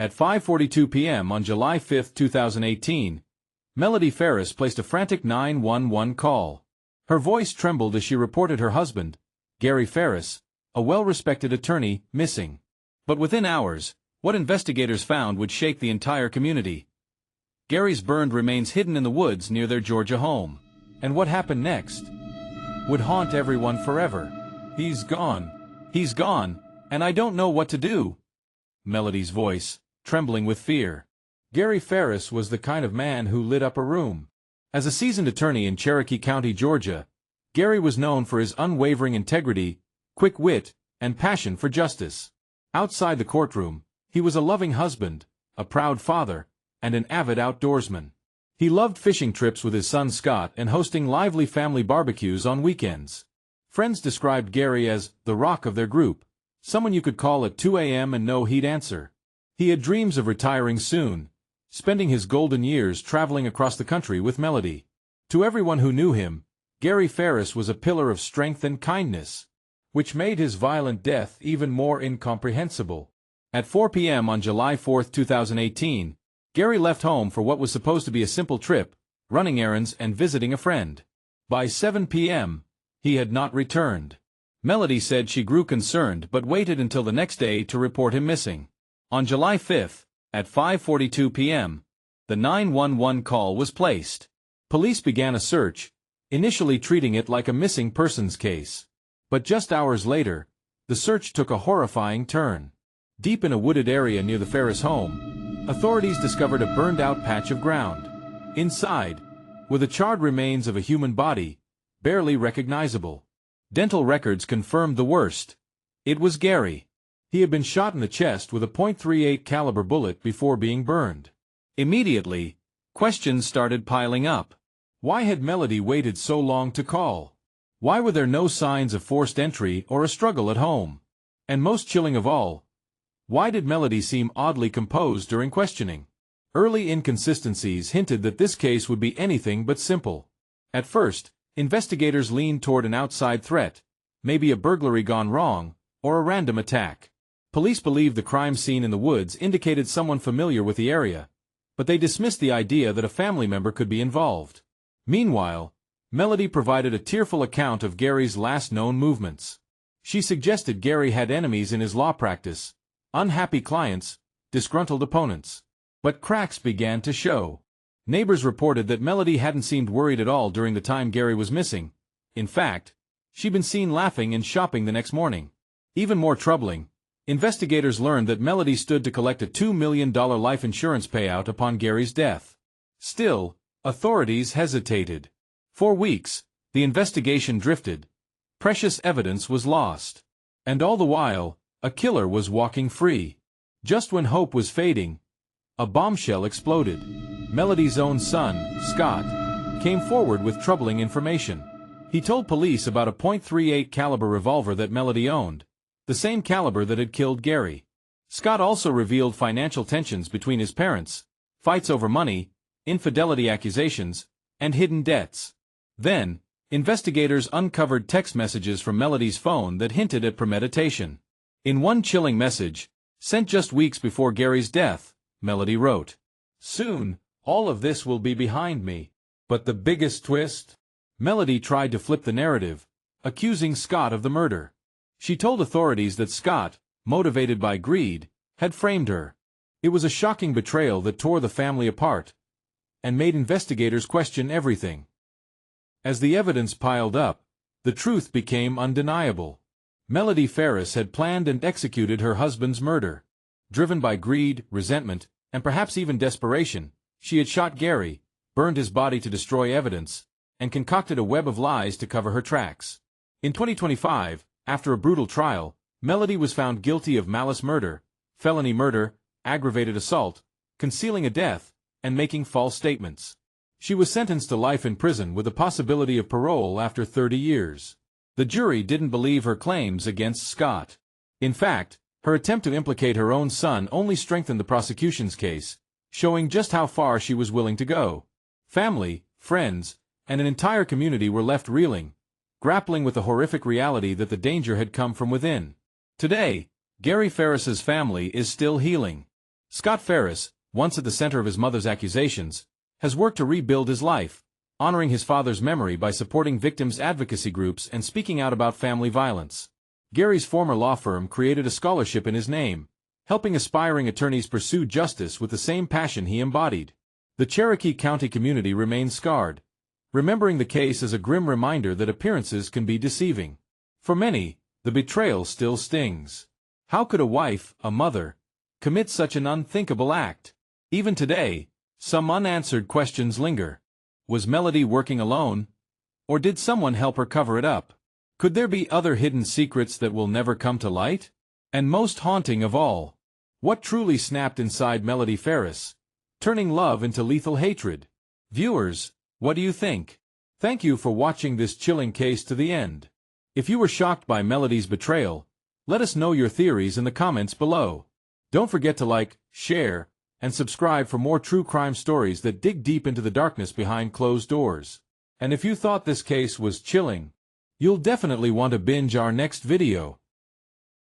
At 5:42 p.m. on July 5, 2018, Melody Farris placed a frantic 911 call. Her voice trembled as she reported her husband, Gary Farris, a well-respected attorney, missing. But within hours, what investigators found would shake the entire community. Gary's burned remains hidden in the woods near their Georgia home. And what happened next would haunt everyone forever. He's gone, and I don't know what to do. Melody's voice, trembling with fear. Gary Farris was the kind of man who lit up a room. As a seasoned attorney in Cherokee County, Georgia, Gary was known for his unwavering integrity, quick wit, and passion for justice. Outside the courtroom, he was a loving husband, a proud father, and an avid outdoorsman. He loved fishing trips with his son Scott and hosting lively family barbecues on weekends. Friends described Gary as the rock of their group, someone you could call at 2 a.m. and know he'd answer. He had dreams of retiring soon, spending his golden years traveling across the country with Melody. To everyone who knew him, Gary Farris was a pillar of strength and kindness, which made his violent death even more incomprehensible. At 4 p.m. on July 4, 2018, Gary left home for what was supposed to be a simple trip, running errands and visiting a friend. By 7 p.m., he had not returned. Melody said she grew concerned but waited until the next day to report him missing. On July 5, at 5:42 p.m., the 911 call was placed. Police began a search, initially treating it like a missing persons case. But just hours later, the search took a horrifying turn. Deep in a wooded area near the Farris home, authorities discovered a burned-out patch of ground. Inside, were the charred remains of a human body, barely recognizable. Dental records confirmed the worst. It was Gary. He had been shot in the chest with a .38 caliber bullet before being burned. Immediately, questions started piling up. Why had Melody waited so long to call? Why were there no signs of forced entry or a struggle at home? And most chilling of all, why did Melody seem oddly composed during questioning? Early inconsistencies hinted that this case would be anything but simple. At first, investigators leaned toward an outside threat, maybe a burglary gone wrong, or a random attack. Police believed the crime scene in the woods indicated someone familiar with the area, but they dismissed the idea that a family member could be involved. Meanwhile, Melody provided a tearful account of Gary's last known movements. She suggested Gary had enemies in his law practice, unhappy clients, disgruntled opponents. But cracks began to show. Neighbors reported that Melody hadn't seemed worried at all during the time Gary was missing. In fact, she'd been seen laughing and shopping the next morning. Even more troubling, investigators learned that Melody stood to collect a $2 million life insurance payout upon Gary's death. Still, authorities hesitated. For weeks, the investigation drifted. Precious evidence was lost. And all the while, a killer was walking free. Just when hope was fading, a bombshell exploded. Melody's own son, Scott, came forward with troubling information. He told police about a .38 caliber revolver that Melody owned, the same caliber that had killed Gary. Scott also revealed financial tensions between his parents, fights over money, infidelity accusations, and hidden debts. Then, investigators uncovered text messages from Melody's phone that hinted at premeditation. In one chilling message, sent just weeks before Gary's death, Melody wrote, "Soon, all of this will be behind me." But the biggest twist? Melody tried to flip the narrative, accusing Scott of the murder. She told authorities that Scott, motivated by greed, had framed her. It was a shocking betrayal that tore the family apart and made investigators question everything. As the evidence piled up, the truth became undeniable. Melody Farris had planned and executed her husband's murder. Driven by greed, resentment, and perhaps even desperation, she had shot Gary, burned his body to destroy evidence, and concocted a web of lies to cover her tracks. In 2025, after a brutal trial, Melody was found guilty of malice murder, felony murder, aggravated assault, concealing a death, and making false statements. She was sentenced to life in prison with the possibility of parole after 30 years. The jury didn't believe her claims against Scott. In fact, her attempt to implicate her own son only strengthened the prosecution's case, showing just how far she was willing to go. Family, friends, and an entire community were left reeling, grappling with the horrific reality that the danger had come from within. Today, Gary Farris's family is still healing. Scott Farris, once at the center of his mother's accusations, has worked to rebuild his life, honoring his father's memory by supporting victims' advocacy groups and speaking out about family violence. Gary's former law firm created a scholarship in his name, helping aspiring attorneys pursue justice with the same passion he embodied. The Cherokee County community remains scarred, remembering the case as a grim reminder that appearances can be deceiving. For many, the betrayal still stings. How could a wife, a mother, commit such an unthinkable act? Even today, some unanswered questions linger. Was Melody working alone? Or did someone help her cover it up? Could there be other hidden secrets that will never come to light? And most haunting of all, what truly snapped inside Melody Farris, turning love into lethal hatred? Viewers, what do you think? Thank you for watching this chilling case to the end. If you were shocked by Melody's betrayal, let us know your theories in the comments below. Don't forget to like, share, and subscribe for more true crime stories that dig deep into the darkness behind closed doors. And if you thought this case was chilling, you'll definitely want to binge our next video.